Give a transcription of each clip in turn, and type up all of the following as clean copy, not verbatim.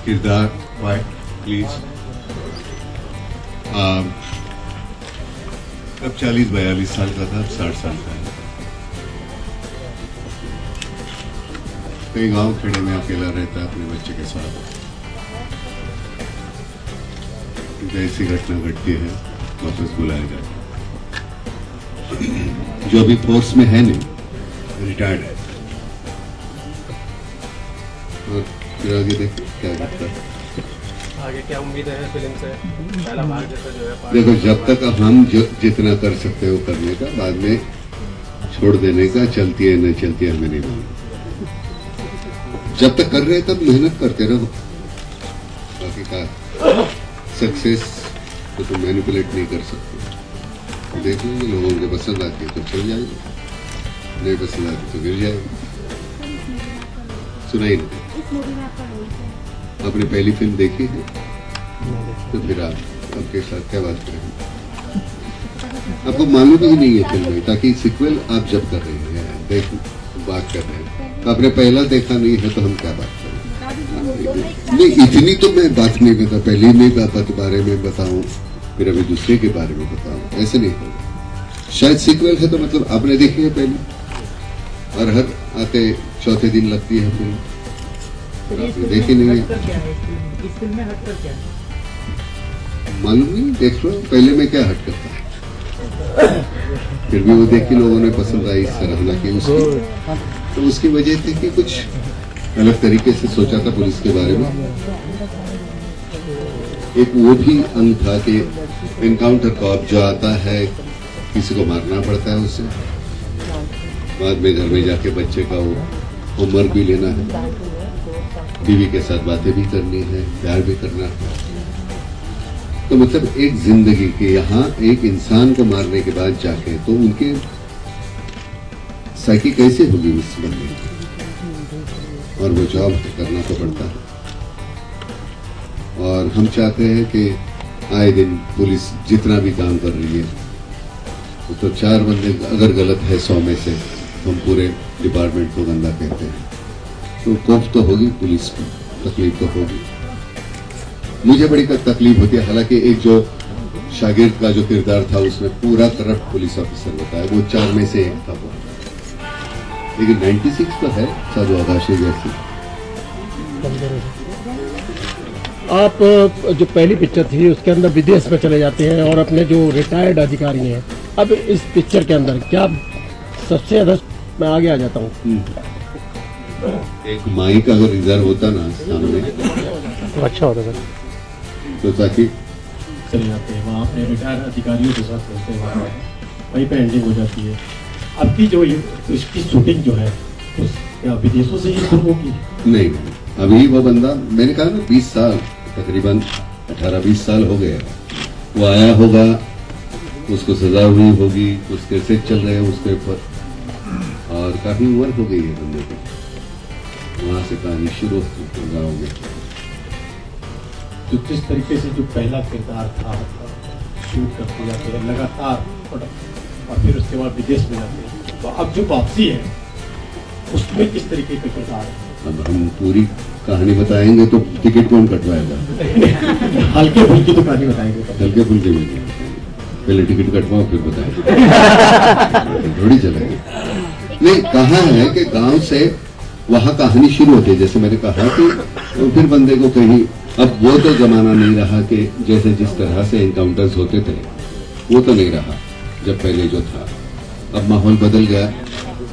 किरदार प्लीज। अब 40-42 साल का था, अब 60 साल का है। कई गांव खेड़े में अकेला रहता है अपने बच्चे के साथ। ऐसी घटना घटती है, वापस बुलाया जाता है। जो अभी फोर्स में है नहीं, रिटायर्ड है। और फिर आगे देखिए क्या घटता है। आगे क्या उम्मीद है फिल्म से? पहला भाग जैसा जो है, देखो, जब तक हम जितना कर सकते हो करने का, बाद में छोड़ देने का। चलती है न चलती है हमें नहीं मालूम। जब तक कर रहे हैं तब मेहनत करते रहो। बाकी का सक्सेस को तुम मैनिपुलेट नहीं कर सकते। देख लेंगे, लोगों को पसंद आती है तो चल जाएगी, नहीं पसंद आती तो गिर जाएगी। सुनाई नहीं। आपने पहली फिल्म देखी है तो फिर आप आपके साथ क्या बात करेंगे? आपको मालूम ही नहीं है फिल्म में, ताकि सिक्वल आप जब कर रहे हैं, देख बात कर रहे हैं, तो आपने पहला देखा नहीं है तो हम क्या बात करें? नहीं, इतनी तो मैं बात नहीं करता। पहली में बात बारे में बताऊं, फिर अभी दूसरे के बारे में बताऊं, ऐसे नहीं होगा। शायद सिक्वल है तो मतलब आपने देखी है पहले, और हर आते चौथे दिन लगती है फिल्म, आपने देखी नहीं है। इस फिल्म में हटकर क्या है? मालूम नहीं, देख लो पहले में क्या हट करता है। फिर भी वो देखी, लोगों ने पसंद आई, सराहना की उसकी। तो उसकी वजह थी कि कुछ अलग तरीके से सोचा था पुलिस के बारे में। एक वो भी अंग था कि एनकाउंटर कॉप जो आता है, किसी को मारना पड़ता है उससे, बाद में घर में जाके बच्चे का वो होमवर्क भी लेना है, बीवी के साथ बातें भी करनी है, प्यार भी करना है। तो मतलब एक जिंदगी के यहाँ एक इंसान को मारने के बाद जाके तो उनके साइकी कैसे होगी उस बंदे की, और वो जॉब करना तो पड़ता है। और हम चाहते हैं कि आए दिन पुलिस जितना भी काम कर रही है, तो 4 बंदे अगर गलत है 100 में से, हम पूरे डिपार्टमेंट को गंदा कहते हैं, तो खौफ तो होगी, पुलिस को तकलीफ तो होगी। मुझे बड़ी तकलीफ होती है। हालांकि एक जो शागिर्द का जो किरदार था उसमें पूरा करप्ट पुलिस ऑफिसर बताया, वो 4 में से एक था वो। लेकिन 96 तो है साधु आकाशे जैसी। आप जो पहली पिक्चर थी उसके अंदर विदेश में चले जाते हैं और अपने जो रिटायर्ड अधिकारी हैं, अब इस पिक्चर के अंदर क्या सबसे ज्यादा मैं आगे आ जाता हूँ। एक माइक अगर रिजर्व होता ना सामने तो अच्छा होता था, तो ताकि चले जाते हैं वहाँ अपने रिटायर्ड अधिकारियों के साथ रहते हैं, वहीं पे एंडिंग हो जाती है। अब की जो इसकी शूटिंग जो है क्या विदेशों से ही शुरू होगी? नहीं, अभी वो बंदा, मैंने कहा ना 20 साल, तकरीबन 18-20 साल हो गए, वो आया होगा, उसको सजा हुई होगी, उसके सेट चल रहे हैं उसके ऊपर, और काफी उम्र हो गई है बंदे की। वहां से कहानी शुरू होती गाँव में। तो जिस तरीके से जो पहला किरदार था, शूट करते जाते हैं लगातार, और फिर उसके बाद विदेश में जाते हैं, तो अब जो वापसी है उसमें किस तरीके का किरदार है? अब हम पूरी कहानी बताएंगे तो टिकट कौन कटवाएगा? हल्के फुल्की तो कहानी बताएंगे। हल्के फुल्के में पहले टिकट कटवाओ फिर बताएंगे, थोड़ी चलेगी। नहीं, कहा है कि गांव से वहां कहानी शुरू होती है। जैसे मैंने कहा कि तो फिर बंदे को कहीं, अब वो तो जमाना नहीं रहा कि जैसे जिस तरह से एनकाउंटर्स होते थे वो तो नहीं रहा जब पहले जो था। अब माहौल बदल गया,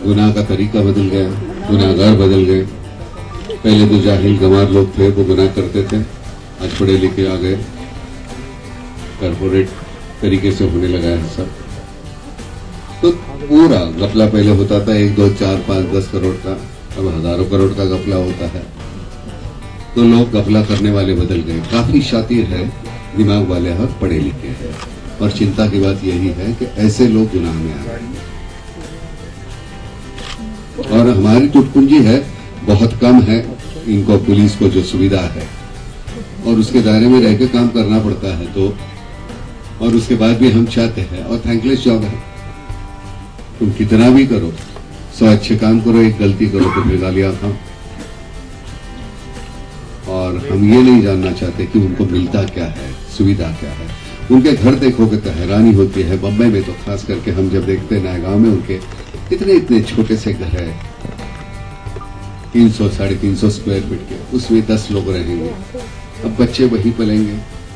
गुनाह का तरीका बदल गया, गुनाहगार बदल गए। पहले तो जाहिल गंवार लोग थे, वो गुनाह करते थे, आज पढ़े लिखे आ गए, कॉर्पोरेट तरीके से होने लगा है सब। तो पूरा घपला पहले होता था 1, 2, 4, 5, 10 करोड़ का, अब हजारों करोड़ का घपला होता है। तो लोग घपला करने वाले बदल गए, काफी शातिर है, दिमाग वाले हैं, पढ़े लिखे हैं। और चिंता की बात यही है कि ऐसे लोग गुनाह में आ रहे हैं, और हमारी टुटपुंजी है, बहुत कम है इनको, पुलिस को जो सुविधा है, और उसके दायरे में रह के काम करना पड़ता है। तो और उसके बाद भी हम चाहते हैं, और थैंकलेस जॉब है, तुम कितना भी करो, 100 अच्छे काम करो, एक गलती करो तो फिर गालियां खाओ। और हम ये नहीं जानना चाहते कि उनको मिलता क्या है, सुविधा क्या है। उनके घर देखोगे तो हैरानी होती है। बम्बई में तो खास करके हम जब देखते हैं नए गांव में उनके इतने छोटे से घर है, 300 350 स्क्वायर फीट के, उसमें 10 लोग रहेंगे। अब बच्चे वहीं पलेंगे।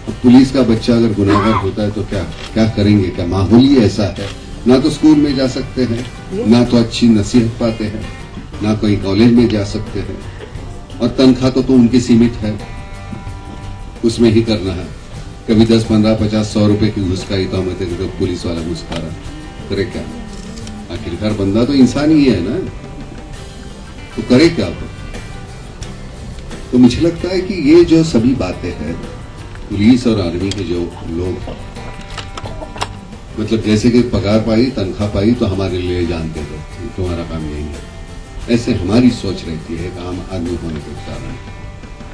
अब पुलिस का बच्चा अगर गुनाहगार होता है तो क्या करेंगे? क्या माहौल ही ऐसा है? ना तो स्कूल में जा सकते हैं, ना तो अच्छी नसीहत पाते हैं, ना कोई कॉलेज में जा सकते हैं, और तनख्वाह तो उनकी सीमित है, उसमें ही करना है। कभी 10, 15, 50, 100 रुपए की घूस खाई तो हमें तो पुलिस वाला घूस खा रहा, करे क्या? आखिरकार बंदा तो इंसान ही है ना, तो करे क्या? तो मुझे लगता है कि ये जो सभी बातें हैं, पुलिस और आर्मी के जो लोग, मतलब जैसे कि पगार पाई, तनख्वाह पाई तो हमारे लिए जानते हो तुम्हारा काम यही है, ऐसे हमारी सोच रहती है एक आम आदमी होने के कारण,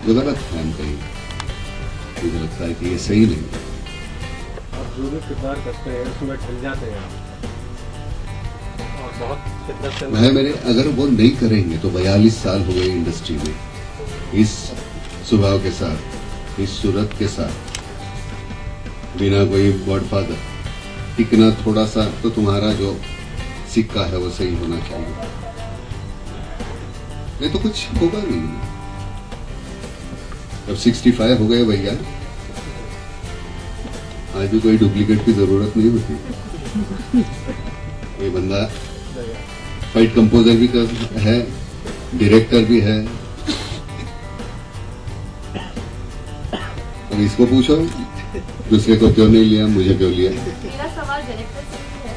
जो गलत है। हम कहीं मुझे लगता है कि ये सही नहीं है। आप जो भी किरदार करते हैं उसमें ढल जाते हैं और बहुत शिद्दत से भाई मेरे, अगर वो नहीं करेंगे तो 42 साल हो गए इंडस्ट्री में, इस स्वभाव के साथ, इस सूरत के साथ, बिना कोई गॉडफादर, टिकना थोड़ा सा तो तुम्हारा जो सिक्का है वो सही होना चाहिए, नहीं तो कुछ होगा नहीं। अब 65 हो गए भैया, आज भी कोई डुप्लीकेट की जरूरत नहीं होती। ये बंदा फाइट कंपोजर भी है, डायरेक्टर भी है। अब इसको पूछो दूसरे को क्यों नहीं लिया, मुझे क्यों लिया? मेरा सवाल डायरेक्टर से ही है।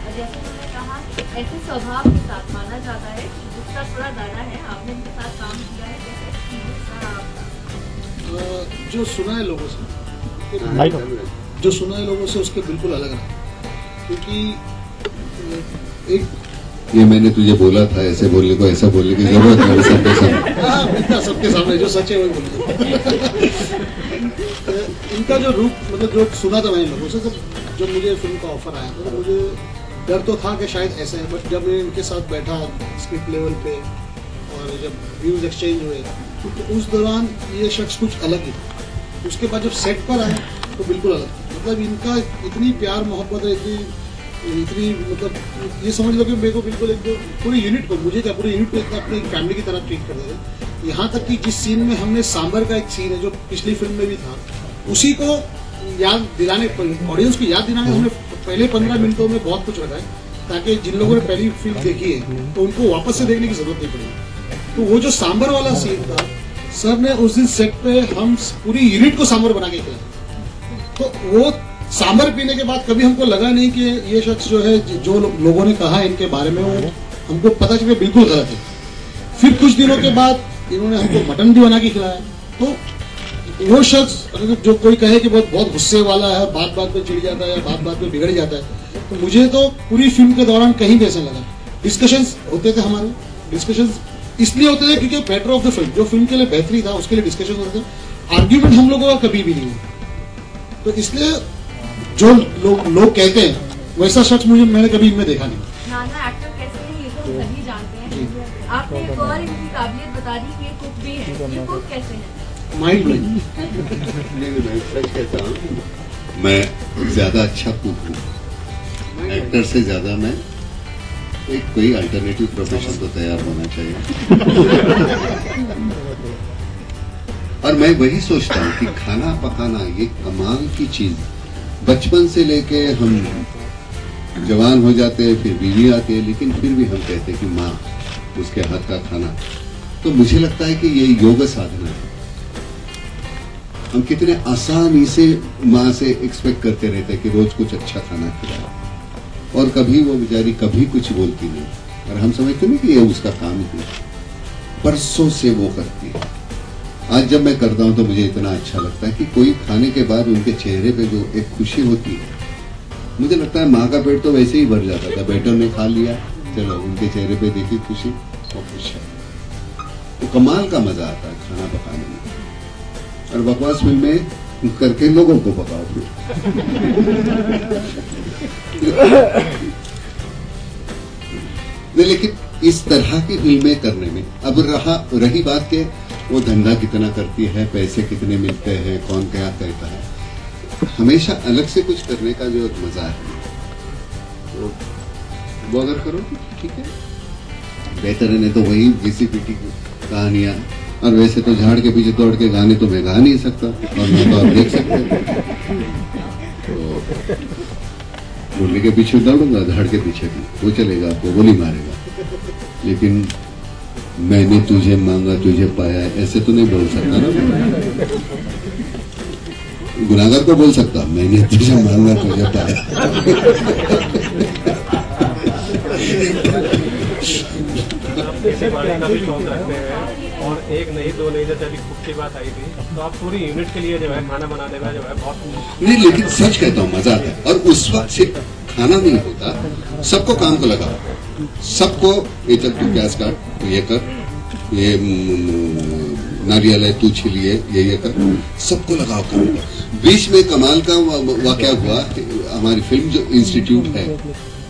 और जैसे उन्होंने कहा, ऐसे स्वभाव के साथ माना जाता है जिसका थोड़ा दाना है, आपने इनके साथ काम किया है, कैसे एक्सपीरियंस रहा आपका? जो सुना है लोगों से, उसके बिल्कुल अलग रहा, क्योंकि एक ये मैंने तुझे बोला था ऐसे बोलने को, ऐसा बोलने की जरूरत नहीं सबके सामने। सबके सामने जो सच है वही बोल। इनका जो रूप, मतलब जो सुना था मैंने लोगों से, जब मुझे फिल्म का ऑफर आया था तो मुझे डर तो था कि शायद ऐसे है, बट जब मैं इनके साथ बैठा स्क्रिप्ट लेवल पे और जब व्यूज एक्सचेंज हुए तो उस दौरान ये शख्स कुछ अलग ही था। उसके बाद जब सेट पर आए तो बिल्कुल अलग था। मतलब इनका इतनी प्यार मोहब्बत है, इतनी मतलब ये समझ लो कि मेरे को बिल्कुल एक पूरी यूनिट को, मुझे क्या पूरी यूनिट को इतना अपनी फैमिली की तरह ट्रीट कर देते। यहाँ तक कि जिस सीन में हमने सांबर का एक सीन है जो पिछली फिल्म में भी था, उसी को याद दिलाने, ऑडियंस को याद दिलाने हमने पहले 15 मिनटों में बहुत कुछ रखा है, ताकि जिन लोगों ने पहली फिल्म देखी है तो उनको वापस से देखने की जरूरत नहीं पड़ेगी। तो वो जो सांबर वाला सीन था, सर ने उस दिन सेट पे हम पूरी यूनिट को सांबर बना के खिलाया। तो वो सांबर पीने के बाद कभी हमको लगा नहीं कि ये शख्स जो है, जो लोगों ने कहा इनके बारे में, वो हमको पता चला बिल्कुल गलत है। फिर कुछ दिनों के बाद इन्होंने हमको मटन भी बना के खिलाया। तो वो शख्स जो कोई कहे कि बहुत गुस्से वाला है, बात बात पे चिढ़ जाता है, बात बात पे बिगड़ जाता है, तो मुझे तो पूरी फिल्म के दौरान कहीं भी ऐसा लगा। डिस्कशंस होते थे हमारे, डिस्कशंस इसलिए होते थे क्योंकि बेटर ऑफ द फिल्म, जो फिल्म के लिए बेहतरी था उसके लिए डिस्कशन होते थे। आर्ग्यूमेंट हम लोगों का कभी भी नहीं हुआ। तो इसलिए जो लोग कहते हैं वैसा शख्स मैंने कभी इनमें देखा नहीं। नाना एक्टर कैसे हैं ये तो सभी जानते हैं। आपने एक और इनकी काबिलियत बता दी कि ये कुक भी है। ये कुक कैसे हैं? Mind blowing. मैं सच कहता हूँ, मैं ज्यादा अच्छा कुक हूँ एक्टर से ज्यादा। मैं एक कोई अल्टरनेटिव प्रोफेशन तो तैयार होना चाहिए। और मैं वही सोचता हूँ कि खाना पकाना ये कमाल की चीज, बचपन से लेके हम जवान हो जाते हैं, फिर बीवी आती है, लेकिन फिर भी हम कहते हैं कि माँ, उसके हाथ का खाना। तो मुझे लगता है कि ये योग साधना है। हम कितने आसानी से माँ से एक्सपेक्ट करते रहते हैं कि रोज कुछ अच्छा खाना खिलाए, और कभी वो बेचारी कभी कुछ बोलती नहीं, और हम समझते नहीं कि ये उसका काम ही है। बरसों से वो करती है। आज जब मैं करता हूँ तो मुझे इतना अच्छा लगता है कि कोई खाने के बाद उनके चेहरे पे जो एक खुशी होती है, मुझे लगता है माँ का पेट तो वैसे ही भर जाता था। बेटर ने खा लिया, चलो उनके चेहरे पे देखी खुशी, और खुश है। तो कमाल का मजा आता है खाना पकाने में। और बकवास फिल्में करके लोगों को पकाओ फिर। नहीं, लेकिन इस तरह की फिल्में करने में। अब रही बात के वो धंधा कितना करती है, पैसे कितने मिलते हैं, कौन क्या कहता है, हमेशा अलग से कुछ करने का जो मजा है तो वो अगर करो तो ठीक है, बेहतर है। नहीं तो वही घिसी पीटी कहानियां, और वैसे तो झाड़ के पीछे दौड़ के गाने तो मैं गा नहीं सकता, और मैं तो आप देख सकते हैं तो बोलने के पीछे दौड़ूंगा, झाड़ के पीछे भी वो चलेगा, आपको गोली मारेगा, लेकिन मैंने तुझे मांगा तुझे पाया ऐसे तो नहीं बोल सकता ना। गुनाहगार को बोल सकता मैंने तुझे मांगा तुझे पाया। किसी बात का भी शौक रखते हैं, और एक नहीं दो नहीं, जैसे अभी कुक की बात आई थी, तो आप पूरी यूनिट के लिए जो है खाना बनाने में जो है बहुत नहीं, लेकिन सच कहता हूँ मजा आता है। और उस वक्त सिर्फ खाना नहीं होता, सबको काम को लगाओ, सबको ये चल तू प्याज काट, तू ये कर, ये नारियल है तू छिलिए, ये कर, सबको लगाओ काम को। बीच में कमाल का वाकया हुआ, हमारी फिल्म जो इंस्टीट्यूट है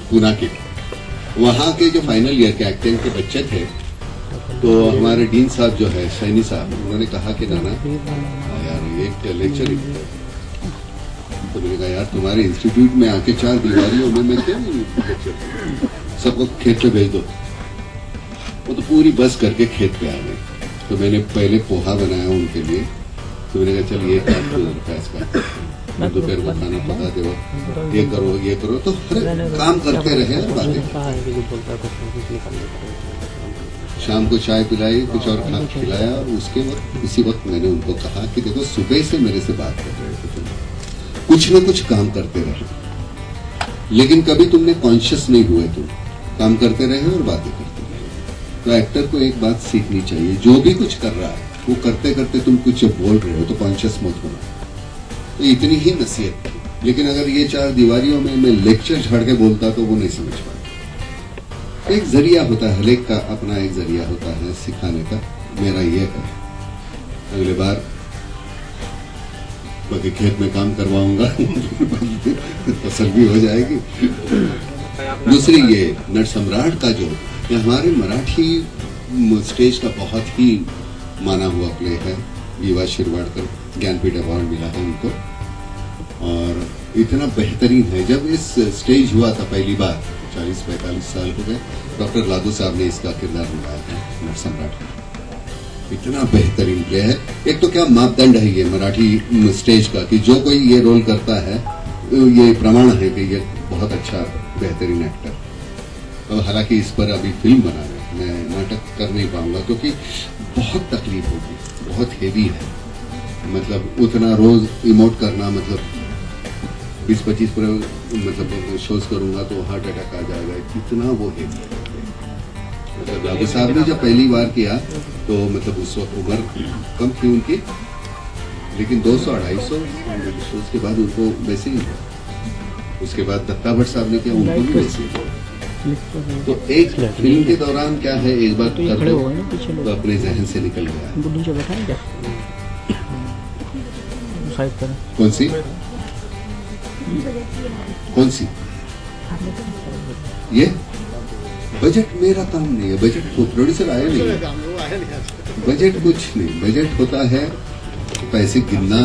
पूना के, वहाँ के जो फाइनल ईयर के एक्टिंग के बच्चे थे, तो हमारे डीन साहब जो है सैनी साहब, उन्होंने कहा कि नाना यार एक लेक्चर ही, तो मैंने कहा यार तुम्हारे इंस्टीट्यूट में आके 4 दीवारियों में मैं क्या लेक्चर, सबको खेत पे भेज दो। वो तो पूरी बस करके खेत पे आ गए। तो मैंने पहले पोहा बनाया उनके लिए, तो मैंने कहा चल ये का दोपहर को खाना पका दे, ये करो, तो काम करते रहे और बातें। शाम को चाय पिलाई, कुछ और खा खिलाया, और उसके वक्त उसी वक्त मैंने उनको कहा कि देखो सुबह से मेरे से बात कर रहे थे तुम, कुछ न कुछ काम करते रहे, लेकिन कभी तुमने कॉन्शियस नहीं हुए, तुम काम करते रहे और बातें करते रहे। तो एक्टर को एक बात सीखनी चाहिए, जो भी कुछ कर रहा है वो करते करते तुम कुछ बोल रहे हो तो कॉन्शियस मत होना। तो इतनी ही नसीहत। लेकिन अगर ये 4 दीवारियों में मैं लेक्चर झाड़ के बोलता तो वो नहीं समझ पाता। एक जरिया होता है, हर एक का अपना एक जरिया होता है सिखाने का। मेरा ये है, अगले बार बाकी खेत में काम करवाऊंगा फसल भी हो जाएगी। दूसरी ये नट सम्राट का जो ये हमारे मराठी स्टेज का बहुत ही माना हुआ प्ले है। विवा शिरवाडकर ज्ञानपीठ अवार्ड मिला है उनको, और इतना बेहतरीन है। जब इस स्टेज हुआ था पहली बार, 40-45 साल हो गए, डॉक्टर लागू साहब ने इसका किरदार निभाया है नट सम्राट का। इतना बेहतरीन प्ले है। एक तो क्या मापदंड है ये मराठी स्टेज का कि जो कोई ये रोल करता है ये प्रमाण है कि ये बहुत अच्छा बेहतरीन एक्टर। तो हालांकि इस पर अभी फिल्म बना रहे हैं, मैं नाटक कर नहीं पाऊंगा क्योंकि बहुत तकलीफ होगी, बहुत हेवी है। मतलब उतना रोज इमोट करना, मतलब 20-25 मतलब शोज करूंगा तो हार्ट अटैक आ जाएगा, कितना वो हेवी है। मतलब लागू साहब ने जब पहली बार किया तो मतलब उस वक्त उम्र कम थी उनकी, लेकिन 200-250 शोज के बाद उनको वैसे ही हुआ। उसके बाद दत्ता भट्ट साहब ने किया, उनको भी वैसे ही हुआ। तो एक फिल्म के दौरान क्या है, एक बार कर दो तो अपने जहन से निकल गया। कौन सी ये बजट मेरा काम नहीं है, बजट को प्रोड्यूसर आया नहीं है। बजट कुछ नहीं, बजट होता है पैसे गिनना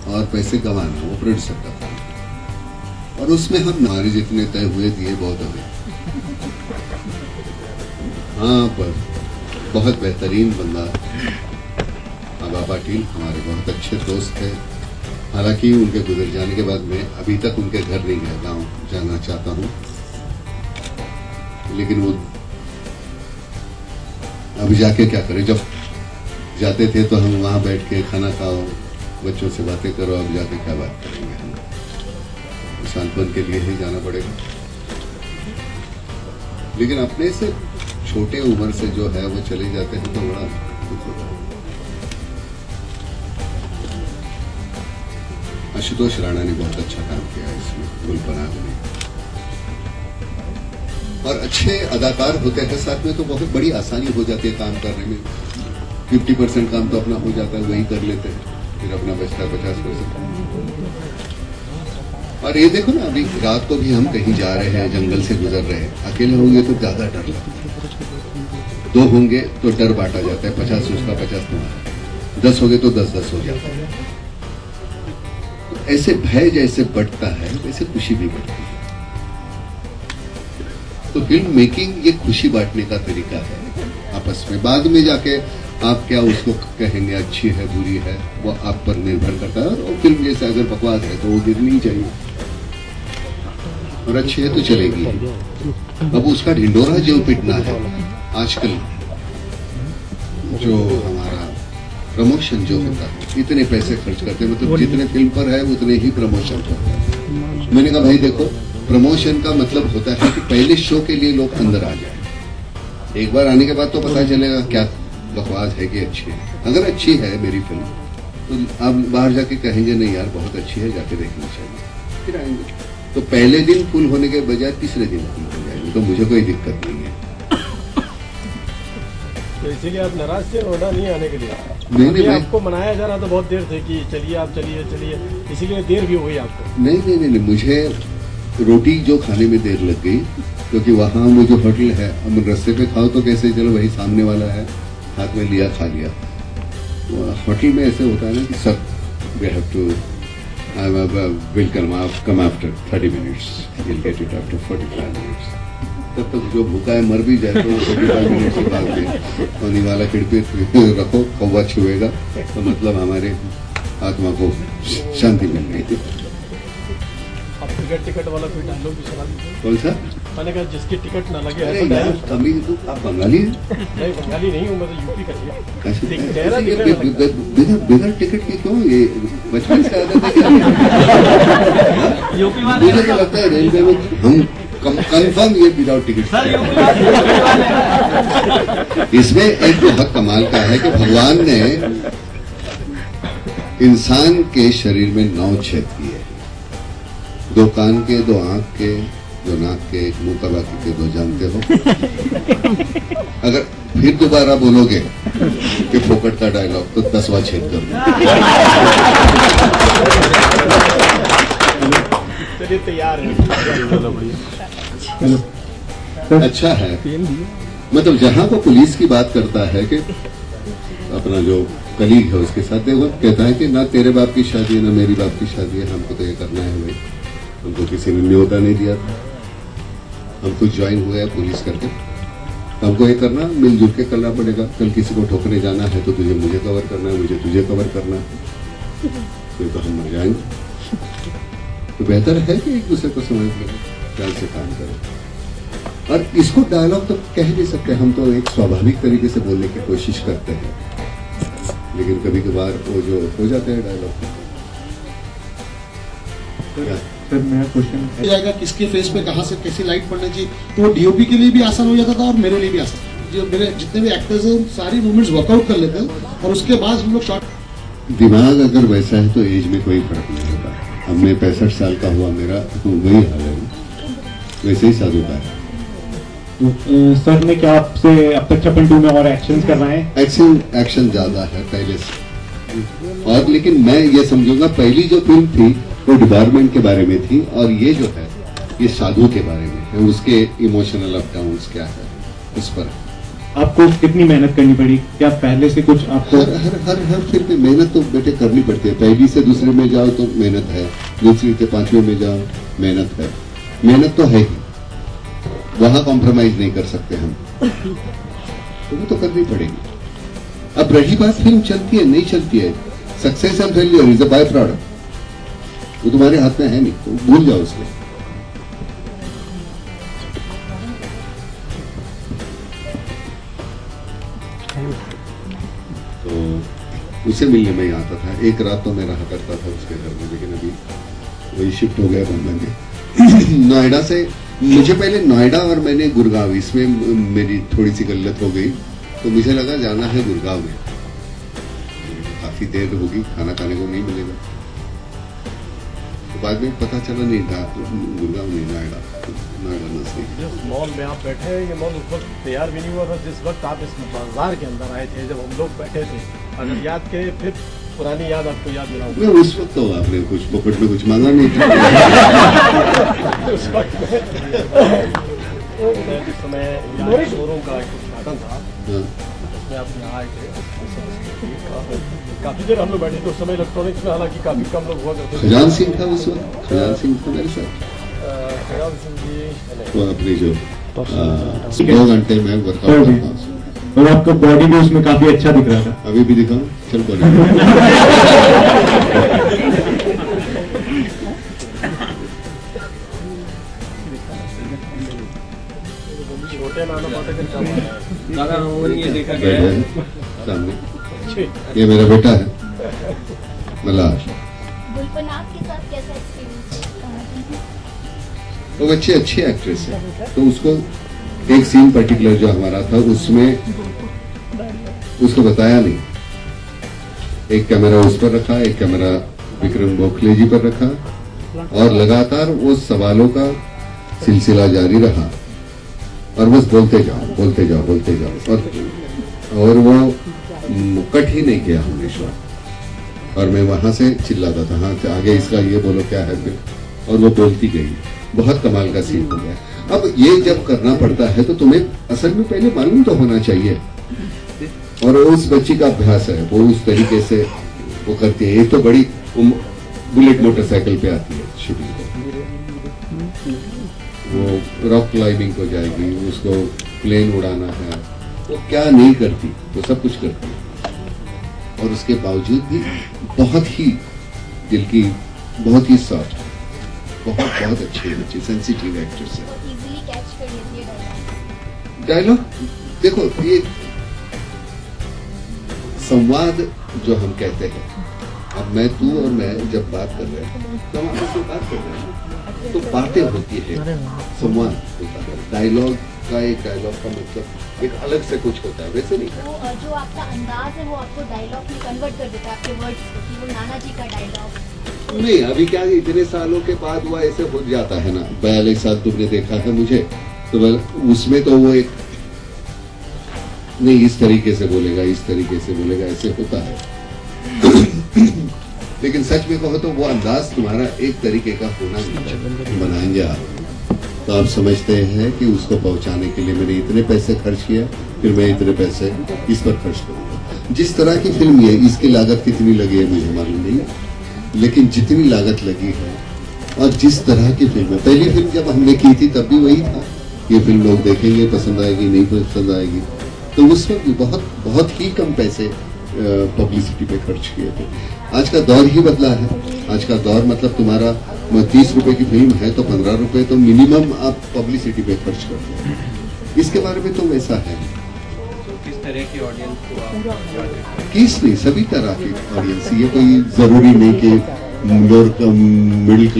और पैसे गंवाना, वो प्रोड्यूसर का काम है। और उसमें हम हमारे जितने तय हुए दिए बहुत हुए। हाँ, पर बहुत बेहतरीन बंदा आगा पाटिल हमारे बहुत अच्छे दोस्त थे। हालांकि उनके गुजर जाने के बाद मैं अभी तक उनके घर नहीं गया, गाँव जाना चाहता हूँ, लेकिन वो अभी जाके क्या करें। जब जाते थे तो हम वहां बैठ के खाना खाओ, बच्चों से बातें करो, अब जाके क्या बात करेंगे हम। सांत्वन के लिए ही जाना पड़ेगा। लेकिन अपने से छोटे उम्र से जो है वो चले जाते हैं तो बड़ा दुख होता है। आशुतोष राणा ने बहुत अच्छा काम किया इसमें, गुलपनाग ने। और अच्छे अदाकार होते हैं साथ में तो बहुत बड़ी आसानी हो जाती है काम करने में। 50% काम तो अपना हो जाता है, वही कर लेते हैं, फिर अपना बचता है 50%। और ये देखो ना, अभी रात को भी हम कहीं जा रहे हैं, जंगल से गुजर रहे हैं, अकेले होंगे तो ज्यादा डर लगता है। 2 होंगे तो डर बांटा जाता है, 50 उसका 50 तुम्हारा, 10 हो गए तो 10-10 हो जाता है। तो ऐसे भय जैसे बढ़ता है वैसे खुशी भी बढ़ती है। तो फिल्म मेकिंग ये खुशी बांटने का तरीका है आपस में। बाद में जाके आप क्या उसको कहेंगे, अच्छी है बुरी है, वो आप पर निर्भर करता है। और फिल्म जैसे अगर बकवास है तो वो गिरनी ही चाहिए, और अच्छी है तो चलेगी। अब उसका ढिंडोरा जो पिटना है आजकल, जो हमारा प्रमोशन जो होता है, इतने पैसे खर्च करते हैं, मतलब जितने फिल्म पर है उतने ही प्रमोशन पर है। मैंने कहा भाई देखो, प्रमोशन का मतलब होता है कि पहले शो के लिए लोग अंदर आ जाए, एक बार आने के बाद तो पता चलेगा क्या बकवास है कि अच्छी है। अगर अच्छी है मेरी फिल्म तो आप बाहर जाके कहेंगे नहीं यार बहुत अच्छी है, जाके देखनी चाहिए, फिर आएंगे। तो पहले दिन फुल होने के बजाय तीसरे दिन फुल हो जाएंगे, तो मुझे कोई दिक्कत नहीं है। तो इसीलिए आप नाराज थे नोएडा नहीं आने के लिए? नहीं, आपको मनाया जा रहा था बहुत देर से कि चलिए आप चलिए, इसीलिए देर भी हो गई आपको? नहीं, मुझे रोटी जो खाने में देर लग गई, क्योंकि वहाँ वो जो होटल है, हम रास्ते पे खाओ तो कैसे, चलो वही सामने वाला है, हाथ में लिया खा लिया। होटल में ऐसे होता है ना कि सब we have to will come after 30 minutes, will get it after 45 minutes। तब तक जो भूखा है मर भी जाए तो 45 मिनट के बाद में होने वाला खिड़की रखो, कौवा छुएगा तो मतलब हमारे आत्मा को शांति मिल गई। आप टिकट वाला कोई डायलॉग भी सुना दीजिए। कौन सा? मैंने कहा जिसकी टिकट ना लगे अरे ऐसा यार, डायलॉग। तमिल तो आप बंगाली हैं? नहीं बंगाली नहीं हूँ, मैं तो यूपी का ही। ऐसे बिना टिकट के क्यों? ये बचपन से आदत है क्या? यूपी वाले मुझे तो लगता है रेलवे में हम कंफर्म ये विदाउट टिकट। इसमें एक बहुत कमाल का है कि भगवान ने इंसान के शरीर में 9 छेद किए, 2 कान के, 2 आंख के, 2 नाक के, 1 मुंह का, बाकी के 2 जानते हो। अगर फिर दोबारा बोलोगे कि फोकट का डायलॉग तो 10वां छेद कर चलिए तैयार है। अच्छा है। मतलब जहां वो पुलिस की बात करता है कि अपना जो कलीग है उसके साथ, वो कहता है कि ना तेरे बाप की शादी है ना मेरी बाप की शादी है, हमको तो ये करना है भाई, हमको किसी ने न्योता नहीं दिया था, हम कुछ ज्वाइन हुए हैं पुलिस करके, हमको ये करना मिलजुल के करना पड़ेगा। कल किसी को ठोकने जाना है तो तुझे मुझे कवर करना है, मुझे तुझे कवर करना है, फिर तो हम मर जाएंगे। तो बेहतर है कि एक दूसरे को समझ लें, ख्याल से काम करें। और इसको डायलॉग तो कह नहीं सकते, हम तो एक स्वाभाविक तरीके से बोलने की कोशिश करते हैं, लेकिन कभी कभार वो जो हो जाते हैं डायलॉग। सर मेरा क्वेश्चन जाएगा किसके फेस पे कहाँ से कैसी लाइट पड़नी चाहिए, तो वो डीओपी के लिए भी आसान हो जाता था और मेरे लिए भी आसान। जो मेरे जितने भी एक्टर्स हैं सारी मूवमेंट्स वर्कआउट कर लेते हैं और उसके बाद हम लोग शॉर्ट। दिमाग अगर वैसा है तो एज में कोई फर्क नहीं होता। अब मैं 65 साल का हुआ, मेरा तो वही हाल है, वैसे ही साधु का है। सर ने क्या आपसे अब तक चप्पन 2 में और एक्शन करवाए? एक्शन ज्यादा है पहले से, और लेकिन मैं ये समझूंगा पहली जो फिल्म थी वो डिपार्टमेंट के बारे में थी, और ये जो है ये साधु के बारे में है, उसके इमोशनल अप डाउन्स क्या है उस पर। आपको कितनी मेहनत करनी पड़ी? क्या पहले से कुछ आपको? हर फिल्म में मेहनत तो बेटे करनी पड़ती है। पहली से दूसरे में जाओ तो मेहनत है, दूसरी से 5वें में जाओ मेहनत है, मेहनत तो है ही, वहां कॉम्प्रोमाइज नहीं कर सकते हम, तो वो तो करनी पड़ेगी। अब रही बात फिल्म चलती है नहीं चलती है, success and failure is a by product, वो तुम्हारे हाथ में है नहीं, तो भूल जाओ उसको। तो उसे मिलने में ही आता था, एक रात तो मैं रहा करता था उसके घर में, लेकिन अभी वही शिफ्ट हो गया बम्बई में। नोएडा से मुझे पहले नोएडा और मैंने गुड़गांव, इसमें मेरी थोड़ी सी गलत हो गई, तो मुझे लगा जाना है गुड़गांव में, काफी देर होगी, खाना खाने को नहीं मिलेगा, तो बाद में पता चला नहीं था गुड़गांव नहीं, नोएडा नजदीक। जिस मॉल में आप बैठे हैं, ये मॉल उस वक्त तैयार भी नहीं हुआ था जिस वक्त आप इस बाजार के अंदर आए थे, जब हम लोग बैठे थे। अगर याद करें फिर पुरानी याद आपको याद दिलाऊंगा। उस वक्त तो आपने कुछ पॉकेट में कुछ मांगा नहीं था। उस वक्त समय शोरों का कुछ उद्घाटन था, हाँ। उसमें आप यहाँ आए थे, काफी देर हम लोग बैठे थे। उस समय इलेक्ट्रॉनिक्स में हालांकि काफी कम लोग हुआ करते थे। खजान सिंह था उस वक्त, खजान सिंह था मेरे साथ। खजान सिंह जी वो अपनी जो 2 घंटे में वर्कआउट करता हूँ। और आपका बॉडी भी उसमें काफी अच्छा दिख रहा था। अभी भी दिखाऊं? चल बॉडी। छोटे नाना पाटे के काम दादा वो ये देखा गया है सामने ये मेरा बेटा है मलाश। गुलपन आपके साथ कैसा एक्सपीरियंस है? वो बच्ची अच्छी एक्ट्रेस है, तो उसको एक सीन पर्टिकुलर जो हमारा था उसमें उसको बताया नहीं। एक कैमरा उस पर रखा, एक कैमरा विक्रम गोखले जी पर रखा, और लगातार वो सवालों का सिलसिला जारी रहा और बस बोलते जाओ बोलते जाओ बोलते जाओ, और वो कट ही नहीं किया हमेशा। और मैं वहां से चिल्लाता था, हाँ आगे इसका ये बोलो क्या है फिर, और वो बोलती गई। बहुत कमाल का सीन हो गया। अब ये जब करना पड़ता है तो तुम्हें असल में पहले मालूम तो होना चाहिए, और उस बच्ची का अभ्यास है, वो उस तरीके से वो करती है। ये तो बड़ी बुलेट मोटरसाइकिल पे आती है शूटिंग को, वो रॉक क्लाइंबिंग को जाएगी, उसको प्लेन उड़ाना है, वो क्या नहीं करती, वो सब कुछ करती है। और उसके बावजूद भी बहुत ही दिल की, बहुत ही सॉफ्ट, बहुत अच्छी बच्ची, सेंसिटिव एक्ट्रेस है। इजीली कैच कर लेती है डायलॉग। देखो ये संवाद जो हम कहते हैं, अब मैं तू और मैं जब बात कर रहे हैं तो हम आपस में बात कर रहे हैं, तो बातें होती है, संवाद होता है। डायलॉग का, एक डायलॉग का मतलब एक अलग से कुछ होता है, वैसे नहीं। वो जो आपका अंदाज है वो आपको डायलॉग में कन्वर्ट कर देता है, आपके वर्ड्स को, कि वो नाना जी का डायलॉग नहीं। अभी क्या इतने सालों के बाद वो ऐसे हो जाता है ना, 42 साल तुमने देखा है मुझे, तो उसमें तो वो एक नहीं इस तरीके से बोलेगा, इस तरीके से बोलेगा, ऐसे होता है। लेकिन सच में कहो तो वो अंदाज तुम्हारा एक तरीके का होना नहीं बनाएंगे आप, तो आप समझते हैं कि उसको पहुंचाने के लिए मैंने इतने पैसे खर्च किया, फिर मैं इतने पैसे इस पर खर्च करूंगा। जिस तरह की फिल्म ये, इसकी लागत कितनी लगी है मुझे मालूम नहीं, लेकिन जितनी लागत लगी है और जिस तरह की फिल्म है, पहली फिल्म जब हमने की थी तब भी वही था, ये फिल्म लोग देखेंगे, पसंद आएगी, नहीं पसंद आएगी, तो उस वक्त बहुत ही कम पैसे पब्लिसिटी पे खर्च किए थे। आज का दौर ही बदला है। आज का दौर मतलब तुम्हारा 30 रुपए की फिल्म है तो 15 रुपए तो मिनिमम आप पब्लिसिटी पे खर्च करते हो। इसके बारे में तो वैसा है। किस तरह की ऑडियंस को आप किस नहीं, सभी तरह की ऑडियंस, ये कोई जरूरी नहीं कि lower middle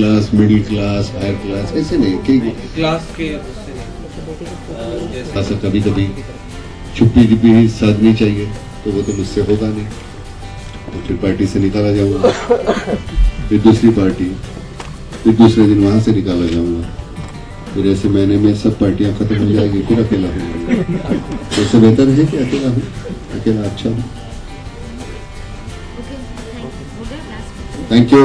class higher class, ऐसे नहीं कि क्लास के ऐसा कभी कभी छुट्टी भी साधनी चाहिए, तो वो तो मुझसे होगा नहीं, तो फिर पार्टी से निकाला जाऊंगा, फिर दूसरी पार्टी, फिर दूसरे दिन वहां से निकाला जाऊंगा, फिर ऐसे महीने में सब पार्टियां खत्म हो जाएगी, फिर अकेला हो जाऊंगा। तो इससे बेहतर है कि अकेला हूँ, अकेला अच्छा हूँ। Thank you.